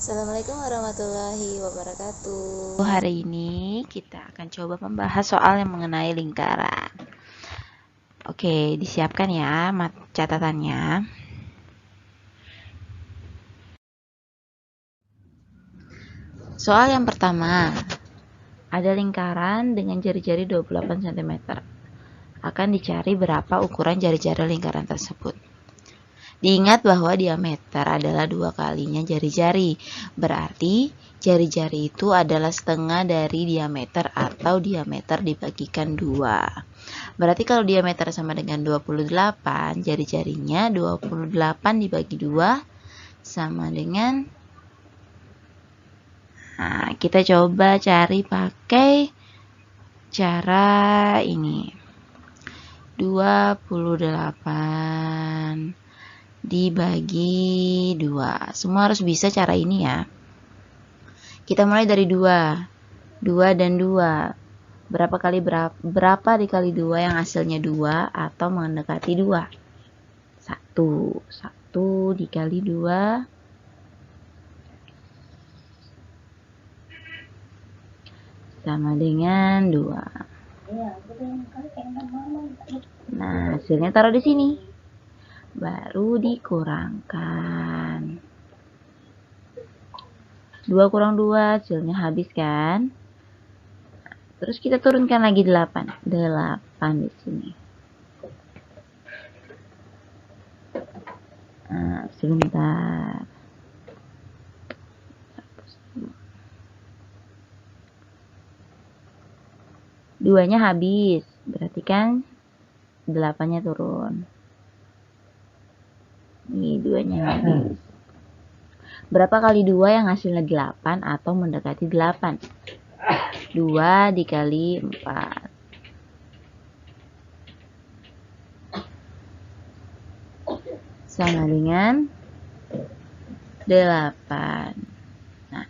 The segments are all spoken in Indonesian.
Assalamualaikum warahmatullahi wabarakatuh. Hari ini kita akan coba membahas soal yang mengenai lingkaran. Oke, disiapkan ya catatannya. Soal yang pertama, ada lingkaran dengan jari-jari 28 cm. Akan dicari berapa ukuran jari-jari lingkaran tersebut. Diingat bahwa diameter adalah 2 kalinya jari-jari. Berarti jari-jari itu adalah setengah dari diameter atau diameter dibagikan 2. Berarti kalau diameter sama dengan 28, jari-jarinya 28 dibagi 2 sama dengan, nah, kita coba cari pakai cara ini. 28 dibagi 2. Semua harus bisa cara ini ya. Kita mulai dari 2. 2 dan 2. Berapa dikali 2 yang hasilnya 2 atau mendekati 2? 1. 1 dikali 2 sama dengan 2. Nah, hasilnya taruh di sini. Baru dikurangkan. 2 kurang 2 hasilnya habis kan? Terus kita turunkan lagi 8. 8 di sini. Nah, sebentar. Duanya habis, berarti kan 8-nya turun. Ini 2-nya habis. Berapa kali 2 yang hasilnya 8 atau mendekati 8? 2 dikali 4. Sama dengan 8. Nah,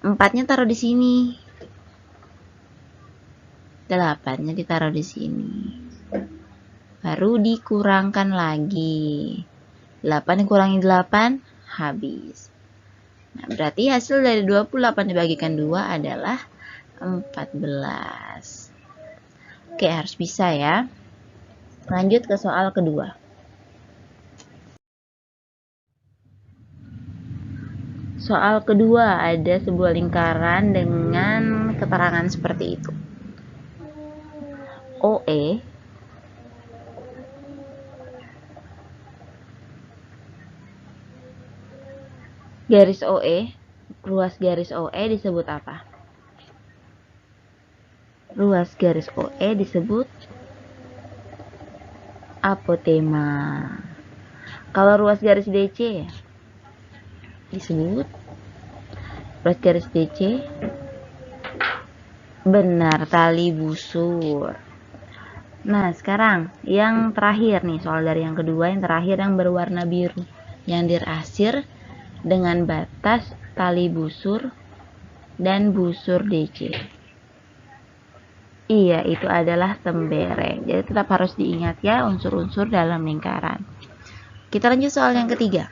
4-nya taruh di sini. 8-nya ditaruh di sini. Baru dikurangkan lagi. 8 dikurangi 8, habis. Nah, berarti hasil dari 28 dibagikan 2 adalah 14. Oke, harus bisa ya. Lanjut ke soal kedua. Soal kedua, ada sebuah lingkaran dengan keterangan seperti itu. OE garis OE, ruas garis OE disebut apa? Ruas garis OE disebut apotema. Kalau ruas garis DC disebut ruas garis DC, benar, tali busur. Nah, sekarang yang terakhir nih, soal dari yang kedua, yang terakhir yang berwarna biru, yang dirasir dengan batas tali busur dan busur DC. Iya, itu adalah tembereng. Jadi tetap harus diingat ya unsur-unsur dalam lingkaran. Kita lanjut soal yang ketiga.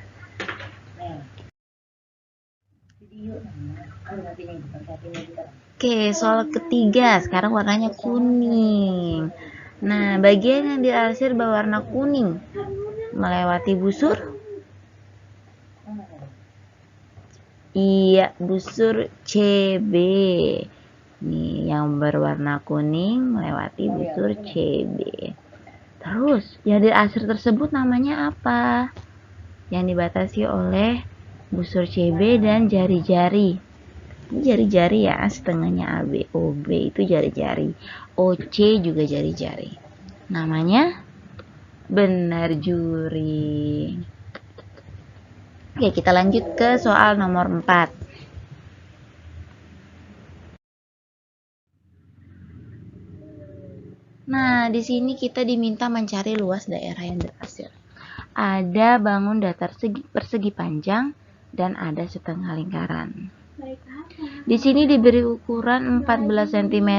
Oke, soal ketiga. Sekarang warnanya kuning. Nah, bagian yang diarsir berwarna kuning melewati busur. Iya, busur CB. Nih, yang berwarna kuning melewati busur CB. Terus, yang diarsir tersebut namanya apa? Yang dibatasi oleh busur CB dan jari-jari. Ini jari-jari ya, setengahnya AB, OB itu jari-jari, OC juga jari-jari. Namanya benar juri. Oke, kita lanjut ke soal nomor 4. Nah, di sini kita diminta mencari luas daerah yang diarsir. Ada bangun datar persegi panjang dan ada setengah lingkaran. Di sini diberi ukuran 14 cm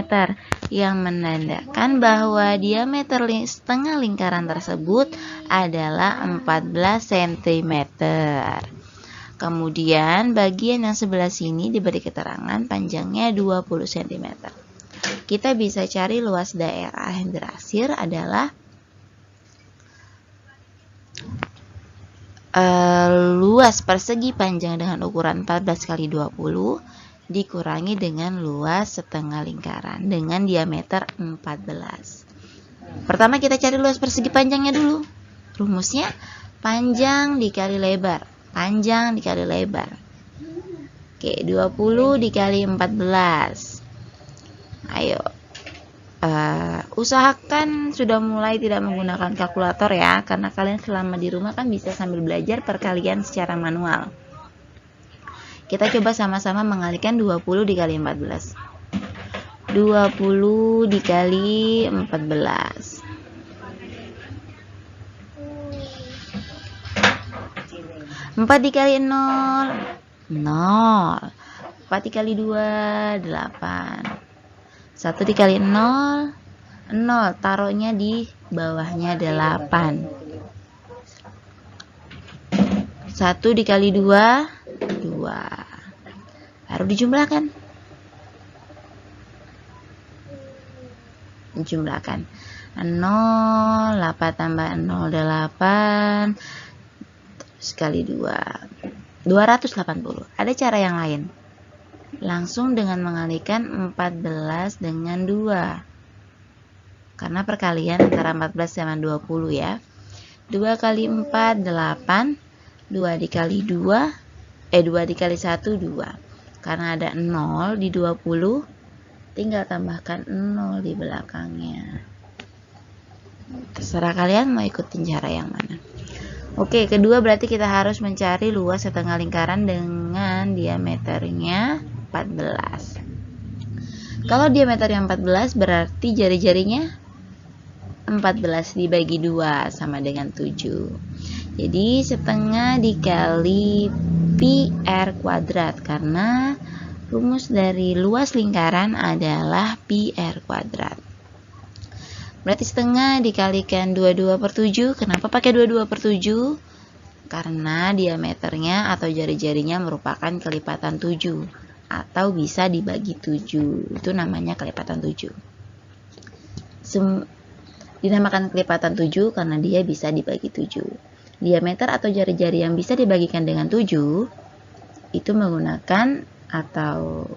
yang menandakan bahwa diameter setengah lingkaran tersebut adalah 14 cm. Kemudian bagian yang sebelah sini diberi keterangan panjangnya 20 cm. Kita bisa cari luas daerah yang diarsir adalah luas persegi panjang dengan ukuran 14 kali 20 dikurangi dengan luas setengah lingkaran dengan diameter 14. Pertama kita cari luas persegi panjangnya dulu. Rumusnya panjang dikali lebar. Panjang dikali lebar. Oke, 20 dikali 14. Ayo. Usahakan sudah mulai tidak menggunakan kalkulator ya, karena kalian selama di rumah kan bisa sambil belajar perkalian secara manual. Kita coba sama-sama mengalikan 20 dikali 14. 20 dikali 14. 4 dikali 0, 0. 4 dikali 2, 8. 1 dikali 0, 0. Taruhnya di bawahnya 8. 1 dikali 2, 2. Baru dijumlahkan. Dijumlahkan. 0, 8 tambah 0, 8. Sekali 2, 280. Ada cara yang lain. Langsung dengan mengalikan 14 dengan 2. Karena perkalian antara 14 sama 20 ya. 2 kali 4, 8. 2 dikali 2, 2 dikali 1, 2. Karena ada 0 di 20, tinggal tambahkan 0 di belakangnya. Terserah kalian mau ikutin cara yang mana. Oke, kedua berarti kita harus mencari luas setengah lingkaran dengan diameternya 14. Kalau diameternya 14 berarti jari-jarinya 14 dibagi 2 sama dengan 7. Jadi setengah dikali pi r kuadrat, karena rumus dari luas lingkaran adalah pi r kuadrat. Berarti setengah dikalikan 22/7. Kenapa pakai 22/7? Karena diameternya atau jari-jarinya merupakan kelipatan 7. Atau bisa dibagi 7. Itu namanya kelipatan 7. Dinamakan kelipatan 7 karena dia bisa dibagi 7. Diameter atau jari-jari yang bisa dibagikan dengan 7 itu menggunakan atau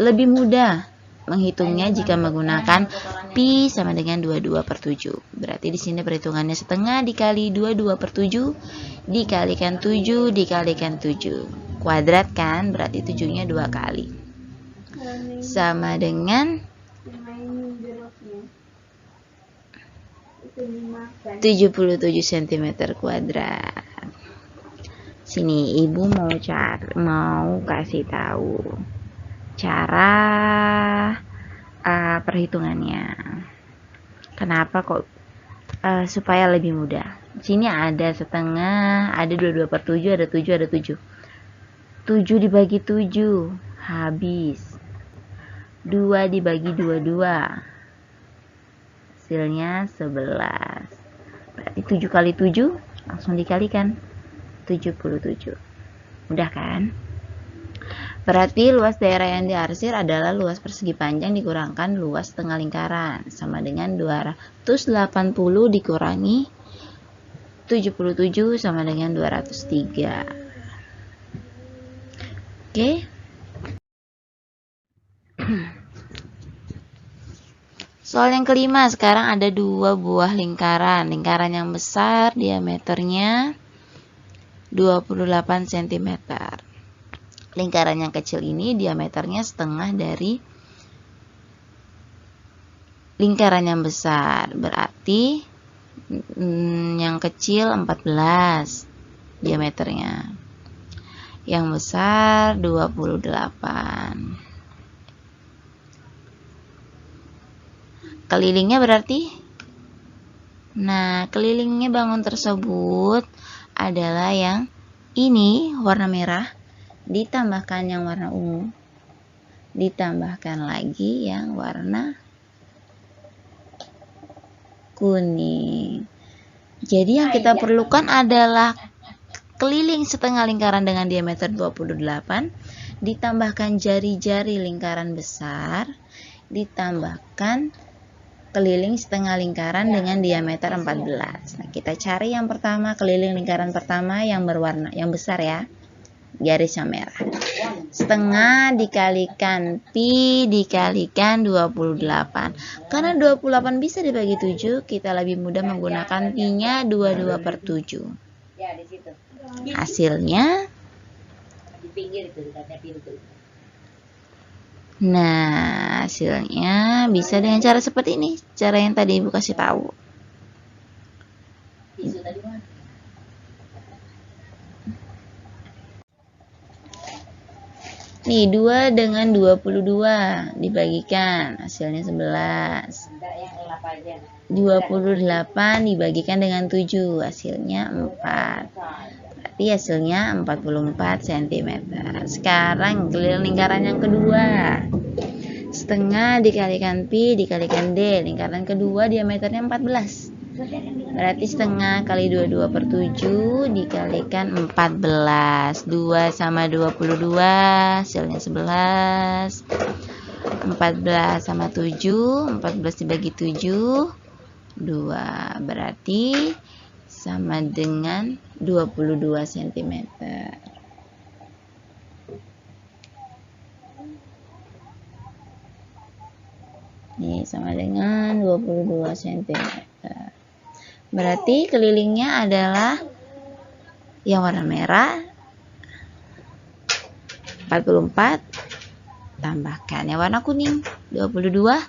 lebih mudah menghitungnya jika menggunakan pi sama dengan 22/7. Berarti di sini perhitungannya setengah dikali 22/7 dikalikan 7 dikalikan 7. Kuadrat kan, berarti 7-nya 2 kali. Sama dengan 77 cm kuadrat. Sini ibu mau kasih tahu cara perhitungannya. Kenapa kok supaya lebih mudah. Sini ada setengah, ada 22/7, ada 7, ada 7. 7 dibagi 7 habis. 2 dibagi 22 hasilnya 11. Berarti 7 kali 7 langsung dikalikan 77. Mudah kan? Berarti luas daerah yang diarsir adalah luas persegi panjang dikurangkan luas setengah lingkaran, sama dengan 280 dikurangi 77 sama dengan 203. Oke. Soal yang kelima, sekarang ada 2 buah lingkaran. Lingkaran yang besar diameternya 28 cm. Lingkaran yang kecil ini diameternya setengah dari lingkaran yang besar. Berarti yang kecil 14 diameternya. Yang besar 28. Kelilingnya berarti? Nah, kelilingnya bangun tersebut adalah yang ini warna merah, ditambahkan yang warna ungu, ditambahkan lagi yang warna kuning. Jadi yang kita perlukan adalah keliling setengah lingkaran dengan diameter 28, ditambahkan jari-jari lingkaran besar, ditambahkan keliling setengah lingkaran dengan diameter 14. Nah, kita cari yang pertama, keliling lingkaran pertama yang berwarna, yang besar ya, garis yang merah. Setengah dikalikan pi dikalikan 28. Karena 28 bisa dibagi 7, kita lebih mudah menggunakan pi-nya 22/7. Hasilnya, nah, hasilnya bisa dengan cara seperti ini. Cara yang tadi Ibu kasih tahu. Nih, 2 dengan 22 dibagikan, hasilnya 11. 28 dibagikan dengan 7, hasilnya 4. Berarti hasilnya 44 cm. Sekarang keliling lingkaran yang kedua. Setengah dikalikan pi dikalikan d. Lingkaran kedua diameternya 14. Berarti setengah kali 22/7 dikalikan 14. 2 sama 22, hasilnya 11. 14 sama 7, 14 dibagi 7, 2. Berarti sama dengan 22 cm. Nih, sama dengan 22 cm. Berarti kelilingnya adalah yang warna merah 44, tambahkan yang warna kuning 22,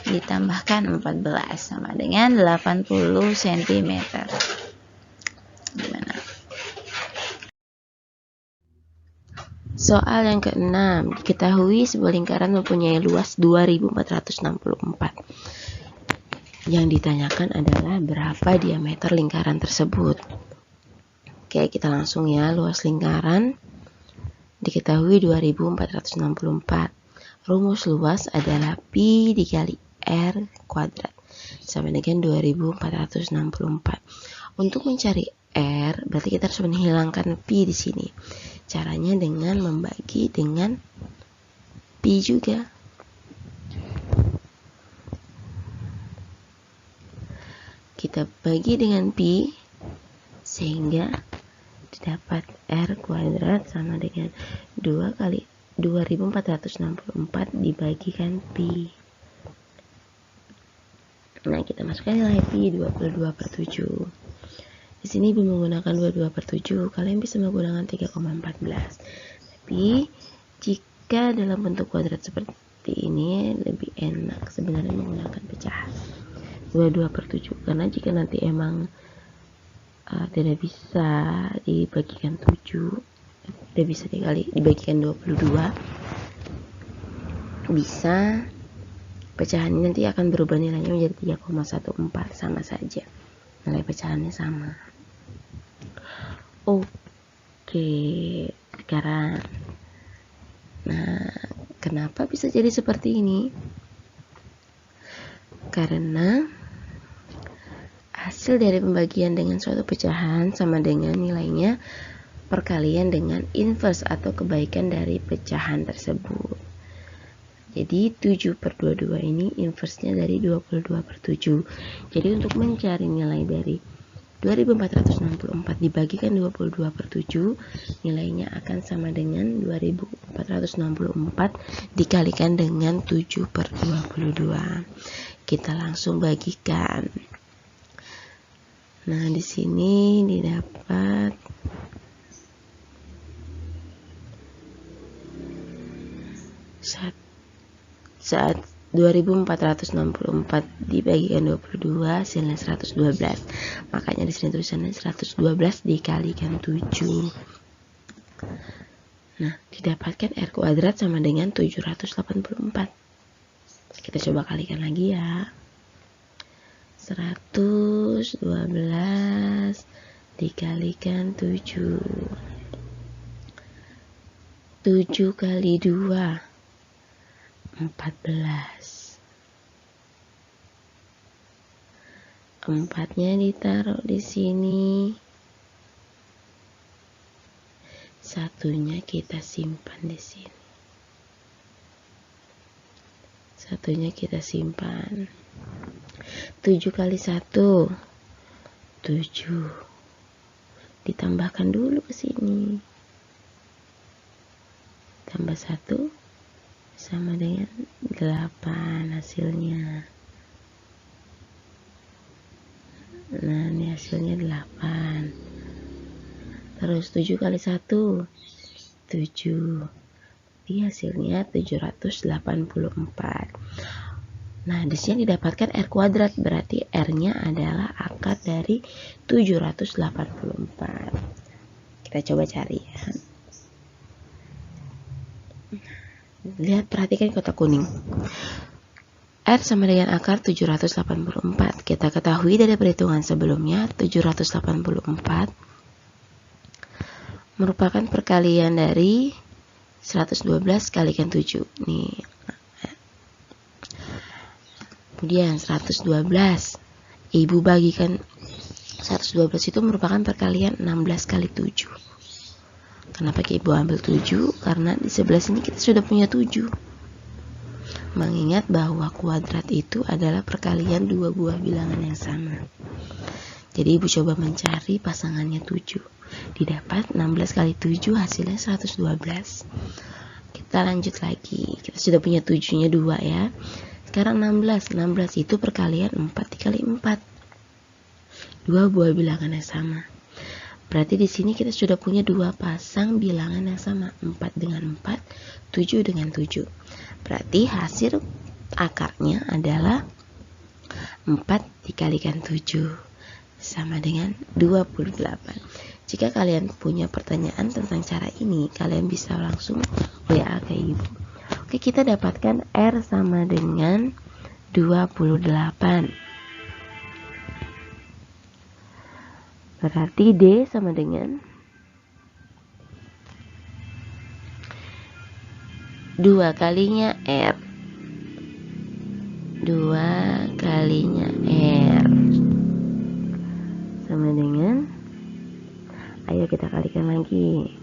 ditambahkan 14, sama dengan 80 cm. Gimana? Soal yang ke-6, diketahui sebuah lingkaran mempunyai luas 2464. Yang ditanyakan adalah berapa diameter lingkaran tersebut. Oke, kita langsung ya. Luas lingkaran diketahui 2464. Rumus luas adalah pi dikali r kuadrat sama dengan 2464. Untuk mencari r, berarti kita harus menghilangkan pi di sini. Caranya dengan membagi dengan pi juga. Kita bagi dengan pi sehingga didapat r kuadrat sama dengan 2 kali 2464 dibagikan pi. Nah, kita masukkan nilai pi 22/7. Di sini Ibu menggunakan 22/7, kalian bisa menggunakan 3,14. Tapi jika dalam bentuk kuadrat seperti ini lebih enak sebenarnya menggunakan pecahan 22/7, karena jika nanti emang tidak bisa dibagikan 7, tidak bisa dibagikan 22, bisa pecahan ini nanti akan berubah nilainya menjadi 3,14, sama saja, nilai pecahannya sama. Oke, sekarang, nah, kenapa bisa jadi seperti ini? Karena hasil dari pembagian dengan suatu pecahan sama dengan nilainya perkalian dengan inverse atau kebaikan dari pecahan tersebut. Jadi 7/22 ini inverse-nya dari 22/7. Jadi untuk mencari nilai dari 2464 dibagikan 22/7, nilainya akan sama dengan 2464 dikalikan dengan 7/22. Kita langsung bagikan. Nah, di sini didapat saat 2464 dibagikan 22 hasilnya 112. Makanya di sini tulisannya 112 dikalikan 7. Nah, didapatkan r kuadrat sama dengan 784. Kita coba kalikan lagi ya. 112 dikalikan 7. 7 kali 2 14. 4-nya ditaruh di sini. Satunya kita simpan di sini. Satunya kita simpan. 7 kali 1, 7. Ditambahkan dulu ke sini. Tambah 1 sama dengan 8 hasilnya. Nah, ini hasilnya 8. Terus 7 kali 1, 7. Ini hasilnya 784. Nah, di sini didapatkan R kuadrat, berarti R-nya adalah akar dari 784. Kita coba cari ya. Lihat, perhatikan kotak kuning. R sama dengan akar 784. Kita ketahui dari perhitungan sebelumnya, 784 merupakan perkalian dari 112 kalikan 7. Nih. Kemudian 112. Ibu bagikan 112 itu merupakan perkalian 16 kali 7. Kenapa Ibu ambil 7? Karena di sebelah sini kita sudah punya 7. Mengingat bahwa kuadrat itu adalah perkalian dua buah bilangan yang sama. Jadi Ibu coba mencari pasangannya 7. Didapat 16 kali 7 hasilnya 112. Kita lanjut lagi. Kita sudah punya 7-nya 2 ya. Sekarang 16. 16 itu perkalian 4 dikali 4. Dua buah bilangan yang sama. Berarti di sini kita sudah punya 2 pasang bilangan yang sama. 4 dengan 4, 7 dengan 7. Berarti hasil akarnya adalah 4 dikalikan 7 sama dengan 28. Jika kalian punya pertanyaan tentang cara ini, kalian bisa langsung WA ke Ibu. Oke, kita dapatkan R sama dengan 28. Berarti D sama dengan 2 kalinya R. 2 kalinya R. Sama dengan, ayo kita kalikan lagi.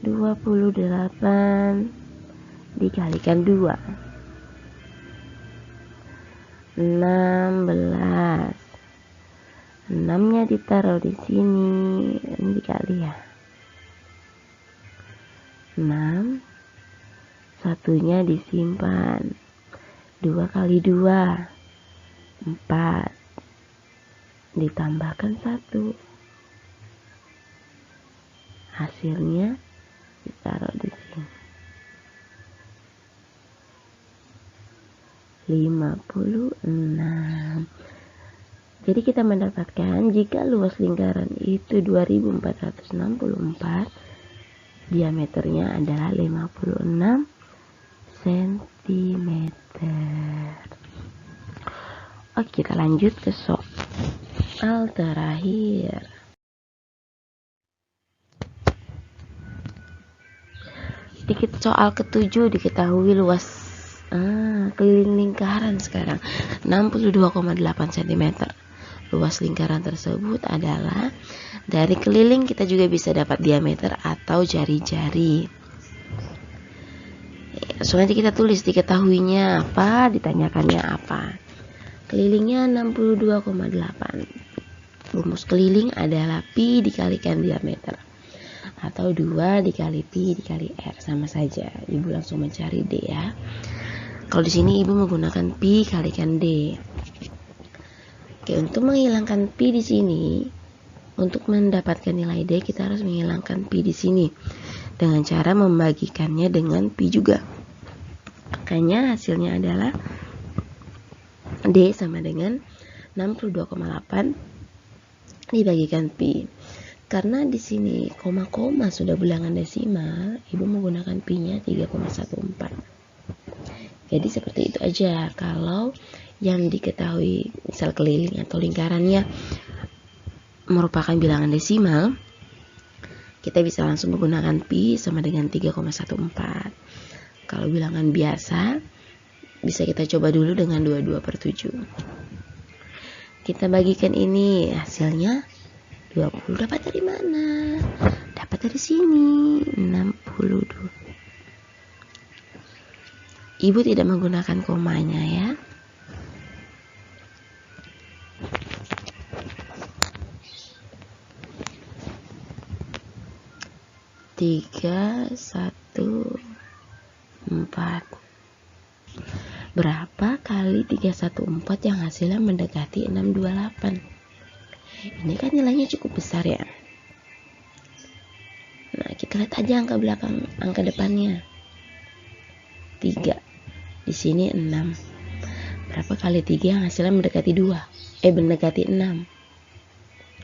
28 dikalikan 2. 16. 6-nya ditaruh di sini, ini dikali ya. 6. Satunya disimpan. 2 kali 2, 4. Ditambahkan 1. Hasilnya ditaruh di sini. 56. Jadi kita mendapatkan jika luas lingkaran itu 2464, diameternya adalah 56 cm. Oke, kita lanjut ke soal terakhir. Sedikit soal ke-7, diketahui luas keliling lingkaran sekarang 62,8 cm. Luas lingkaran tersebut adalah, dari keliling kita juga bisa dapat diameter atau jari-jari. Langsung aja kita tulis diketahuinya apa, ditanyakannya apa. Kelilingnya 62,8. Rumus keliling adalah pi dikalikan diameter, atau 2 dikali pi dikali r, sama saja. Ibu langsung mencari D ya. Kalau di sini Ibu menggunakan pi kalikan D. Oke, untuk menghilangkan pi di sini, untuk mendapatkan nilai D kita harus menghilangkan pi di sini dengan cara membagikannya dengan pi juga. Makanya hasilnya adalah D sama dengan 62,8 dibagikan pi. Karena di sini koma-koma sudah bilangan desimal, Ibu menggunakan pi-nya 3,14. Jadi seperti itu aja. Kalau yang diketahui misal keliling atau lingkarannya merupakan bilangan desimal, kita bisa langsung menggunakan pi sama dengan 3,14. Kalau bilangan biasa, bisa kita coba dulu dengan 22/7. Kita bagikan ini, hasilnya 20. Dapat dari mana? Dapat dari sini 62. Ibu tidak menggunakan komanya ya. Tiga, satu, 4. Berapa kali 314 yang hasilnya mendekati 628? Ini kan nilainya cukup besar ya. Nah, kita lihat aja angka belakang, angka depannya. 3. Di sini 6. Berapa kali 3 yang hasilnya mendekati 2? Mendekati 6.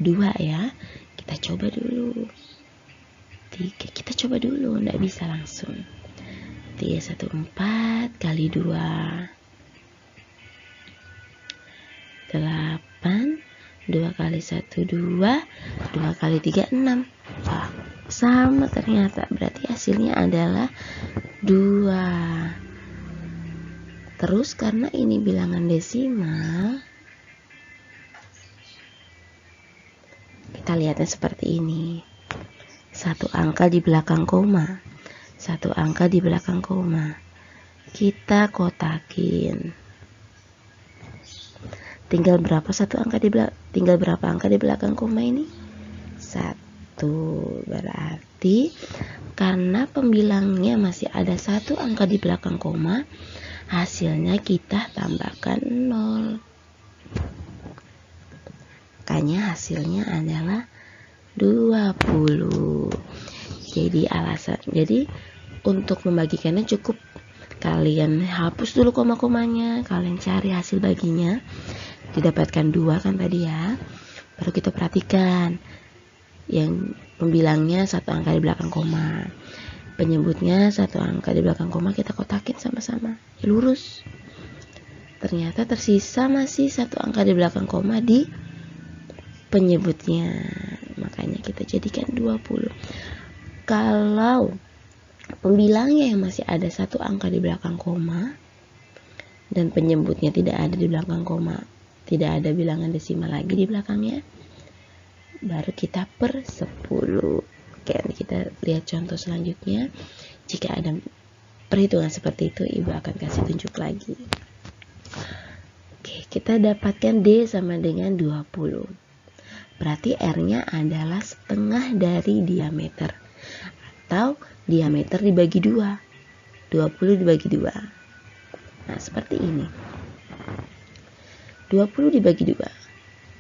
2 ya. Kita coba dulu. 3. Kita coba dulu, enggak bisa langsung. 314 kali 2. 8. 2 kali 1 2. 2 kali 3 6. Wah, sama ternyata. Berarti hasilnya adalah 2. Terus karena ini bilangan desimal, kita lihatnya seperti ini. Satu angka di belakang koma. Satu angka di belakang koma. Kita kotakin. Tinggal berapa angka di belakang koma ini? 1. Berarti karena pembilangnya masih ada 1 angka di belakang koma, hasilnya kita tambahkan 0. Makanya hasilnya adalah 20. Jadi untuk membagikannya cukup kalian hapus dulu koma-komanya, kalian cari hasil baginya, didapatkan 2 kan tadi ya. Baru kita perhatikan yang pembilangnya 1 angka di belakang koma, penyebutnya 1 angka di belakang koma, kita kotakin sama-sama ya, lurus. Ternyata tersisa masih 1 angka di belakang koma di penyebutnya, makanya kita jadikan 20. Kalau pembilangnya yang masih ada 1 angka di belakang koma dan penyebutnya tidak ada di belakang koma, tidak ada bilangan desimal lagi di belakangnya, baru kita per 10. Oke, kita lihat contoh selanjutnya. Jika ada perhitungan seperti itu, ibu akan kasih tunjuk lagi. Oke, kita dapatkan D sama dengan 20. Berarti R-nya adalah setengah dari diameter, atau diameter dibagi 2. 20 dibagi 2. Nah, seperti ini. 20 dibagi 2.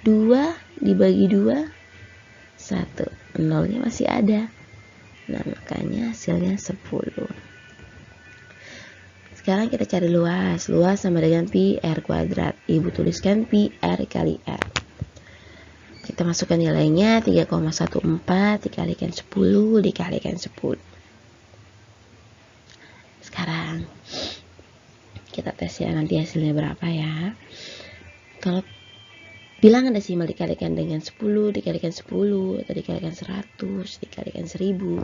2 dibagi 2, 1. Nolnya masih ada. Nah, makanya hasilnya 10. Sekarang kita cari luas. Luas sama dengan pi R kuadrat. Ibu tuliskan pi R kali R. Kita masukkan nilainya 3,14 dikalikan 10 dikalikan 10. Sekarang kita tes ya, nanti hasilnya berapa ya. Kalau bilangan desimal dikalikan dengan 10 dikalikan 10 atau dikalikan 100 dikalikan 1000,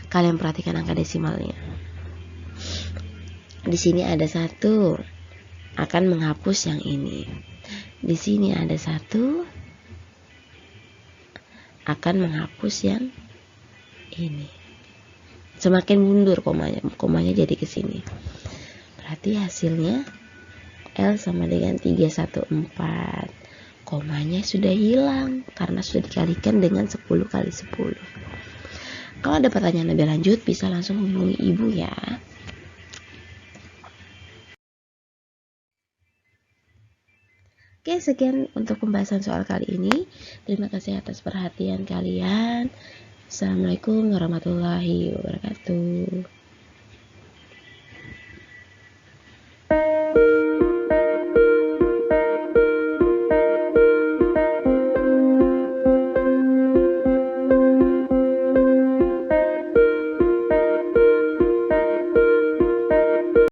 kalian perhatikan angka desimalnya. Di sini ada 1, akan menghapus yang ini. Di sini ada 1, akan menghapus yang ini. Semakin mundur komanya jadi ke sini. Berarti hasilnya L sama dengan 314. Komanya sudah hilang karena sudah dikalikan dengan 10 kali 10. Kalau ada pertanyaan lebih lanjut bisa langsung hubungi ibu ya. Oke, sekian untuk pembahasan soal kali ini. Terima kasih atas perhatian kalian. Assalamualaikum warahmatullahi wabarakatuh.